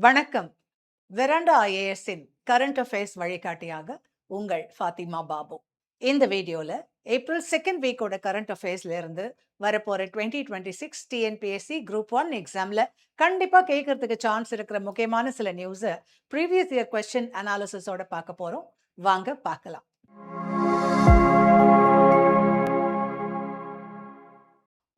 வணக்கம். Veranda ஐஏஎஸ்ஸின் current affairs வழிகாட்டியாக உங்கள் ஃபாத்திமா பாபு. இந்த வீடியோல ஏப்ரல் 2nd வீக்கோட கரண்ட் அஃபேர்ஸ்ல இருந்து வரப்போற 2026 டிஎன்பிஎஸ்சி குரூப் 1 எக்ஸாம்ல கண்டிப்பா கேட்கறதுக்கு சான்ஸ் இருக்கிற முக்கியமான சில நியூஸை ப்ரீவியஸ் இயர் கொஸ்டின் அனாலிசிஸோட பார்க்க போறோம். வாங்க பார்க்கலாம்.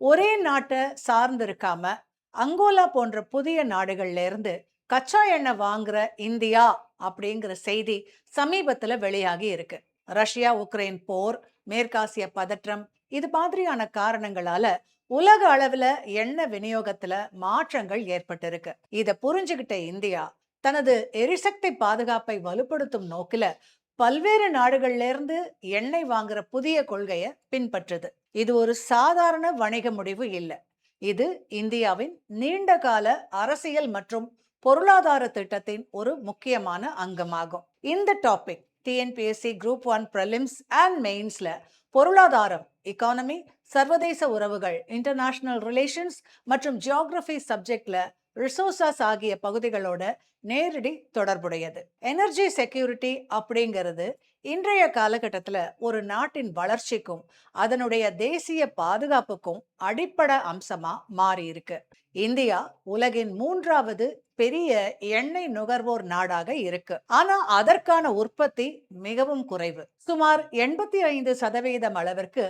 ஒரே நாட்டை சார்ந்து இருக்காம அங்கோலா போன்ற புதிய நாடுகள்ல இருந்து கச்சா எண்ணெய் வாங்குற இந்தியா அப்படிங்கிற செய்தி சமீபத்துல வெளியாகி இருக்கு. ரஷ்யா உக்ரைன் போர், மேற்காசிய பதற்றம், இது மாதிரியான காரணங்களால உலக அளவுல எண்ணெய் விநியோகத்துல மாற்றங்கள் ஏற்பட்டிருக்கு. இத புரிஞ்சுகிட்ட இந்தியா தனது எரிசக்தி பாதுகாப்பை வலுப்படுத்தும் நோக்கில பல்வேறு நாடுகள்ல இருந்து எண்ணெய் வாங்குற புதிய கொள்கையை பின்பற்றுது. இது ஒரு சாதாரண வணிக முடிவு இல்லை. இது இந்தியாவின் நீண்ட கால அரசியல் மற்றும் பொருளாதார திட்டத்தின் ஒரு முக்கியமான அங்கமாகும். இந்த topic TNPSC group 1 prelims and மெயின்ஸ்ல பொருளாதாரம், எக்கானமி, சர்வதேச உறவுகள், இன்டர்நேஷனல் ரிலேஷன்ஸ் மற்றும் ஜியோகிராஃபி சப்ஜெக்ட்ல ரிசோர்சஸ் ஆகிய பகுதிகளோட நேரடி தொடர்புடையது. எனர்ஜி செக்யூரிட்டி அப்படிங்கிறது இன்றைய காலகட்டத்தில் ஒரு நாட்டின் வளர்ச்சிக்கும் அதனுடைய தேசிய பாதுகாப்புக்கும் அடிப்படை அம்சமா மாறி இருக்கு. இந்தியா உலகின் 3வது பெரிய எண்ணெய் நுகர்வோர் நாடாக இருக்கு. ஆனா அதற்கான உற்பத்தி மிகவும் குறைவு. சுமார் 85% அளவிற்கு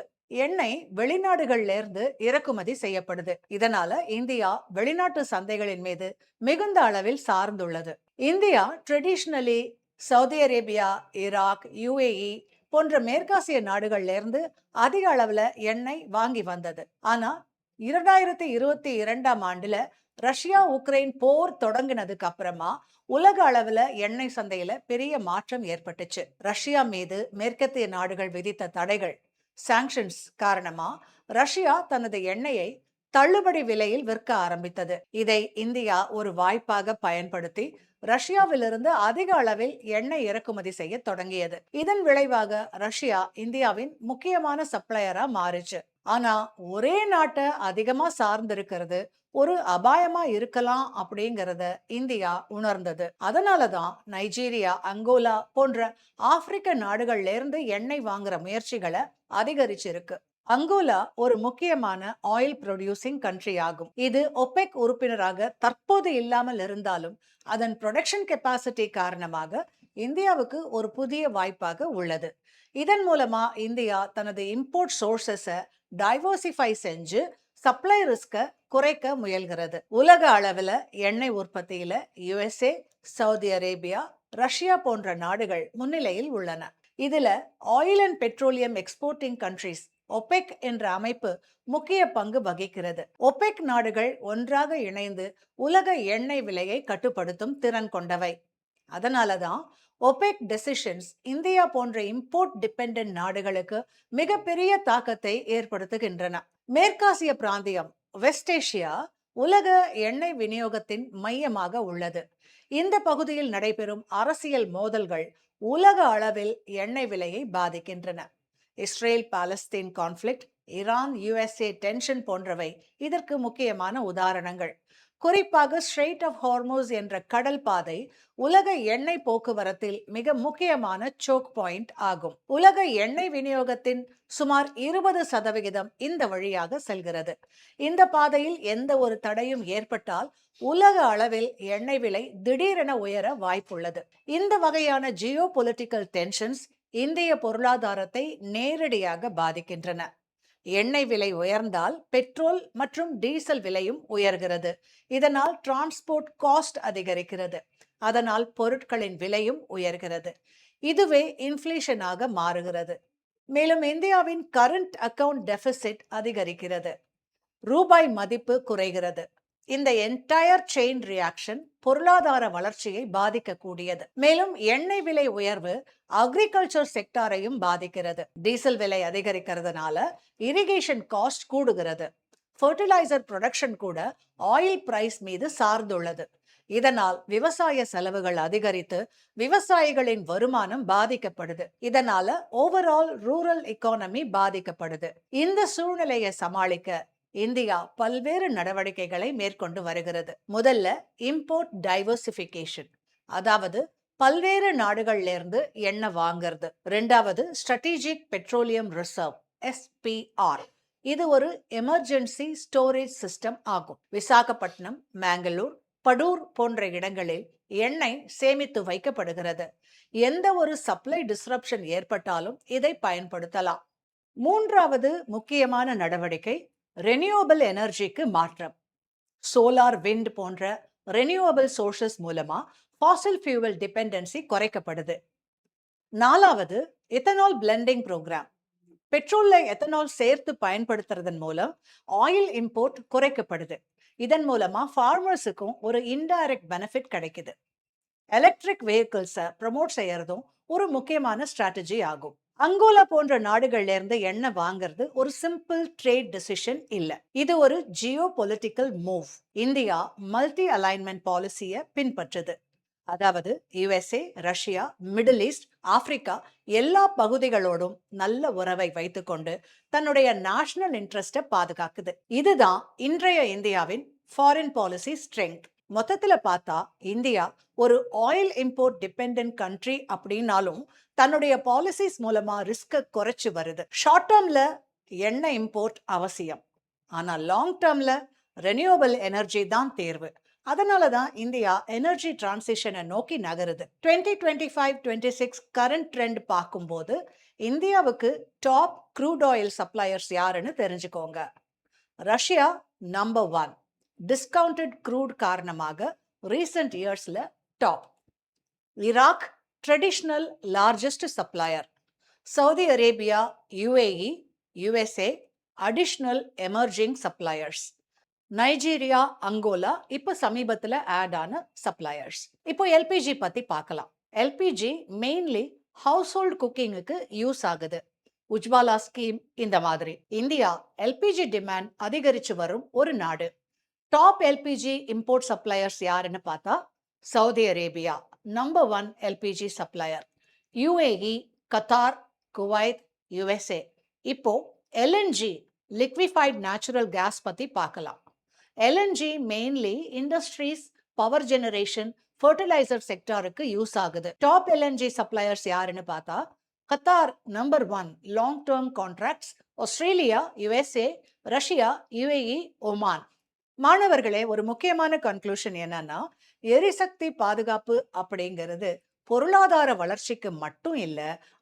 எண்ணெய் வெளிநாடுகள்ல இருந்து இறக்குமதி செய்யப்படுது. இதனால இந்தியா வெளிநாட்டு சந்தைகளின் மீது மிகுந்த அளவில் சார்ந்துள்ளது. India traditionally Saudi Arabia, Iraq, UAE போன்ற மேற்காசிய நாடுகள்ல இருந்து அதிக அளவுல எண்ணெய் வாங்கி வந்தது. ஆனா 2022ஆம் ஆண்டுல ரஷ்யா உக்ரைன் போர் தொடங்கினதுக்கு அப்புறமா உலக அளவுல எண்ணெய் சந்தையில பெரிய மாற்றம் ஏற்பட்டுச்சு. ரஷ்யா மீது மேற்கத்திய நாடுகள் விதித்த தடைகள், சாங்ஷன்ஸ் காரணமா ரஷ்யா தனது எண்ணெயை தள்ளுபடி விலையில் விற்க ஆரம்பித்தது. இதை இந்தியா ஒரு வாய்ப்பாக பயன்படுத்தி ரஷ்யாவிலிருந்து அதிக அளவில் எண்ணெய் இறக்குமதி செய்ய தொடங்கியது. இதன் விளைவாக ரஷ்யா இந்தியாவின் முக்கியமான சப்ளையரா மாறிச்சு. ஆனா ஒரே நாட்டை அதிகமா சார்ந்திருக்கிறது ஒரு அபாயமா இருக்கலாம் அப்படிங்கறத இந்தியா உணர்ந்தது. அதனாலதான் நைஜீரியா, அங்கோலா போன்ற ஆப்பிரிக்க நாடுகள்ல இருந்து எண்ணெய் வாங்குற முயற்சிகளை அதிகரிச்சிருக்கு. அங்கோலா ஒரு முக்கியமான ஆயில் ப்ரொடியூசிங் கண்ட்ரி ஆகும். இது ஒபெக் உறுப்பினராக தற்போது இல்லாமல் இருந்தாலும் அதன் ப்ரொடக்ஷன் கெப்பாசிட்டி காரணமாக இந்தியாவுக்கு ஒரு புதிய வாய்ப்பாக உள்ளது. இதன் மூலமா இந்தியா தனது இம்போர்ட் சோர்சஸை டைவர்சிஃபை செஞ்சு சப்ளை ரிஸ்க குறைக்க முயல்கிறது. உலக அளவுல எண்ணெய் உற்பத்தியில யுஎஸ்ஏ, சவுதி அரேபியா, ரஷ்யா போன்ற நாடுகள் முன்னிலையில் உள்ளன. இதுல oil and petroleum exporting countries OPEC என்ற அமைப்பு முக்கிய பங்கு வகிக்கிறது. ஒபெக் நாடுகள் ஒன்றாக இணைந்து உலக எண்ணெய் விலையை கட்டுப்படுத்தும் திறன் கொண்டவை. அதனாலதான் ஒபெக் டெசிஷன்ஸ் இந்தியா போன்ற இம்போர்ட் டிபெண்டன்ட் நாடுகளுக்கு மிகப்பெரிய தாக்கத்தை ஏற்படுத்துகின்றன. மேற்காசிய பிராந்தியம், வெஸ்ட் ஏசியா உலக எண்ணெய் விநியோகத்தின் மையமாக உள்ளது. இந்த பகுதியில் நடைபெறும் அரசியல் மோதல்கள் உலக அளவில் எண்ணெய் விலையை பாதிக்கின்றன. Israel Palestine conflict, Iran USA tension போன்றவை இதற்கு முக்கியமான உதாரணங்கள். குறிப்பாக ஸ்ட்ரெய்ட் ஆஃப் ஹார்மோஸ் என்ற கடல் பாதை உலக எண்ணெய் போக்குவரத்தில் மிக முக்கியமான சோக் பாயிண்ட் ஆகும். உலக எண்ணெய் விநியோகத்தின் சுமார் 20% இந்த வழியாக செல்கிறது. இந்த பாதையில் எந்த ஒரு தடையும் ஏற்பட்டால் உலக அளவில் எண்ணெய் விலை திடீரென உயர வாய்ப்புள்ளது. இந்த வகையான ஜியோ பொலிட்டிக்கல் டென்ஷன்ஸ் இந்திய பொருளாதாரத்தை நேரடியாக பாதிக்கின்றன. எண்ணெய் விலை உயர்ந்தால் பெட்ரோல் மற்றும் டீசல் விலையும் உயர்கிறது. இதனால் டிரான்ஸ்போர்ட் காஸ்ட் அதிகரிக்கிறது. அதனால் பொருட்களின் விலையும் உயர்கிறது. இதுவே இன்ஃப்ளேஷனாக மாறுகிறது. மேலும் இந்தியாவின் கரண்ட் அக்கவுண்ட் டெபிசிட் அதிகரிக்கிறது. ரூபாய் மதிப்பு குறைகிறது. இந்த என்டையர் செயின் ரியாக்ஷன் பொருளாதார வளர்ச்சியை பாதிக்கக்கூடியது. மேலும் எண்ணெய் விலை உயர்வு அக்ரிகல்ச்சர் செக்டாரையும் பாதிக்கிறது. டீசல் விலை அதிகரிக்கிறதுனால இரிகேஷன் காஸ்ட் கூடுகிறது. ஃபர்டிலைசர் ப்ரொடக்ஷன் கூட ஆயில் பிரைஸ் மீது சார்ந்துள்ளது. இதனால் விவசாய செலவுகள் அதிகரித்து விவசாயிகளின் வருமானம் பாதிக்கப்படுது. இதனால ஓவரால் ரூரல் எக்கானமி பாதிக்கப்படுது. இந்த சூழ்நிலையை சமாளிக்க இந்தியா பல்வேறு நடவடிக்கைகளை மேற்கொண்டு வருகிறது. முதல்ல இம்போர்ட் டைவர்சிபிகேஷன், அதாவது பல்வேறு நாடுகள்ல இருந்து எண்ணெய் வாங்குறது. ரெண்டாவது ஸ்ட்ராட்டஜிக் பெட்ரோலியம் ரிசர்வ், SPR. இது ஒரு எமர்ஜென்சி ஸ்டோரேஜ் சிஸ்டம் ஆகும். விசாகப்பட்டினம், மேங்களூர், படூர் போன்ற இடங்களில் எண்ணெய் சேமித்து வைக்கப்படுகிறது. எந்த ஒரு சப்ளை டிஸ்ரப்ஷன் ஏற்பட்டாலும் இதை பயன்படுத்தலாம். மூன்றாவது முக்கியமான நடவடிக்கை ரெனியூவபிள் எனர்ஜிக்கு மாற்றம். சோலார், விண்ட் போன்ற ரெனியூவபிள் சோர்சஸ் மூலமா ஃபாசில் ஃபியூவல் டிபெண்டன்சி குறைக்கப்படுது. நாலாவது எத்தனால் பிளெண்டிங் ப்ரோக்ராம். பெட்ரோல்ல எத்தனால் சேர்த்து பயன்படுத்துறதன் மூலம் ஆயில் இம்போர்ட் குறைக்கப்படுது. இதன் மூலமா ஃபார்மர்ஸுக்கும் ஒரு இன்டைரக்ட் பெனிஃபிட் கிடைக்குது. எலக்ட்ரிக் வெஹிக்கிள்ஸை ப்ரமோட் செய்யறதும் ஒரு முக்கியமான ஸ்ட்ராட்டஜி ஆகும். அங்கோலா போன்ற நாடுகள்ல இருந்து எண்ணெய் வாங்குறது ஒரு சிம்பிள் ட்ரேட் டிசிஷன் இல்ல, இது ஒரு geo political move. India multi alignment பாலிசியை பின்பற்றுது. அதாவது USA, Russia, middle east, Africa எல்லா பகுதிகளோடும் நல்ல உறவை வைத்துக்கொண்டு தன்னுடைய நேஷனல் இன்ட்ரெஸ்ட பாதுகாக்குது. இதுதான் இன்றைய இந்தியாவின் ஃபாரின் பாலிசி ஸ்ட்ரெங்க். மொத்தத்துல பார்த்தா இந்தியா ஒரு ஆயில் இம்போர்ட் டிபெண்டன்ட் கண்ட்ரி அப்படின்னாலும் தன்னுடைய பாலிசிஸ் மூலமா ரிஸ்க குறைச்சு வருது. ஷார்ட் டேர்ம்ல எண்ணெய் இம்போர்ட் அவசியம், ஆனா லாங் டேர்ம்ல ரெனியூவபிள் எனர்ஜி தான் தேர்வு. அதனால தான் இந்தியா எனர்ஜி டிரான்சிஷனை நோக்கி நகருது. 2025-26 கரண்ட் ட்ரெண்ட் பார்க்கும்போது இந்தியாவுக்கு டாப் க்ரூட் ஆயில் சப்ளையர்ஸ் யாருன்னு தெரிஞ்சுக்கோங்க. ரஷ்யா நம்பர் 1, டிஸ்கவுண்டட் க்ரூட் காரணமாக ரீசெண்ட் இயர்ஸ்ல top. Iraq traditional largest supplier. Saudi Arabia, UAE, USA additional emerging suppliers. Nigeria, Angola இப்ப சமீபத்துல ஆட் ஆன சப்ளையர்ஸ். இப்போ LPG பத்தி பார்க்கலாம். LPG மெயின்லி ஹவுஸ் ஹோல்ட் குக்கிங்குக்கு யூஸ் ஆகுது. உஜ்வாலா ஸ்கீம் இந்த மாதிரி. இந்தியா LPG டிமாண்ட் அதிகரிச்சு வரும் ஒரு நாடு. டாப் LPG இம்போர்ட் சப்ளையர்ஸ் யாருன்னு பார்த்தா Saudi Arabia number 1 LPG supplier, UAE, Qatar, Kuwait, USA. இப்போ LNG லிக்விஃபைட் நேச்சுரல் கேஸ் பத்தி பார்க்கலாம். LNG mainly industries, power generation, fertiliser செக்டாருக்கு யூஸ் ஆகுது. டாப் LNG சப்ளையர்ஸ் யாருன்னு பார்த்தா Qatar number 1 long term contracts, Australia, USA, Russia, UAE, Oman. மாணவர்களே, ஒரு முக்கியமான கன்க்ளூஷன் என்னன்னா, எரிசக்தி பாதுகாப்பு அப்படிங்கிறது பொருளாதார வளர்ச்சிக்கு மட்டும் இல்ல,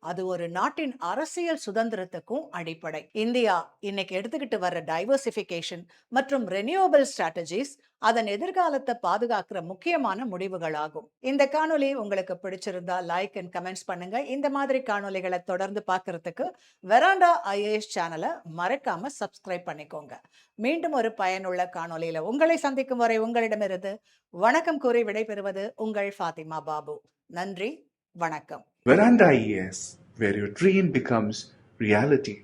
அது ஒரு நாட்டின் அரசியல் சுதந்திரத்துக்கும் அடிப்படை. இந்தியா இன்னைக்கு எடுத்துக்கிட்டு வர்ற டைவர்சிபிகேஷன் மற்றும் ரெனியூவபிள் ஸ்ட்ராட்டஜிஸ் அதன் எதிர்காலத்தை பாதுகாக்கிற முக்கியமான முடிவுகளாகும். இந்த காணொலி உங்களுக்கு பிடிச்சிருந்தா லைக் அண்ட் கமெண்ட்ஸ் பண்ணுங்க. இந்த மாதிரி காணொலிகளை தொடர்ந்து பார்க்கறதுக்கு வெராண்டா IAS சேனலை மறக்காம சப்ஸ்கிரைப் பண்ணிக்கோங்க. மீண்டும் ஒரு பயனுள்ள காணொலியில உங்களை சந்திக்கும் வரை உங்களிடமிருந்து வணக்கம் கூறி விடைபெறுவது உங்கள் ஃபாத்திமா பாபு. நன்றி, வணக்கம். Veranda IAS, where your dream becomes reality.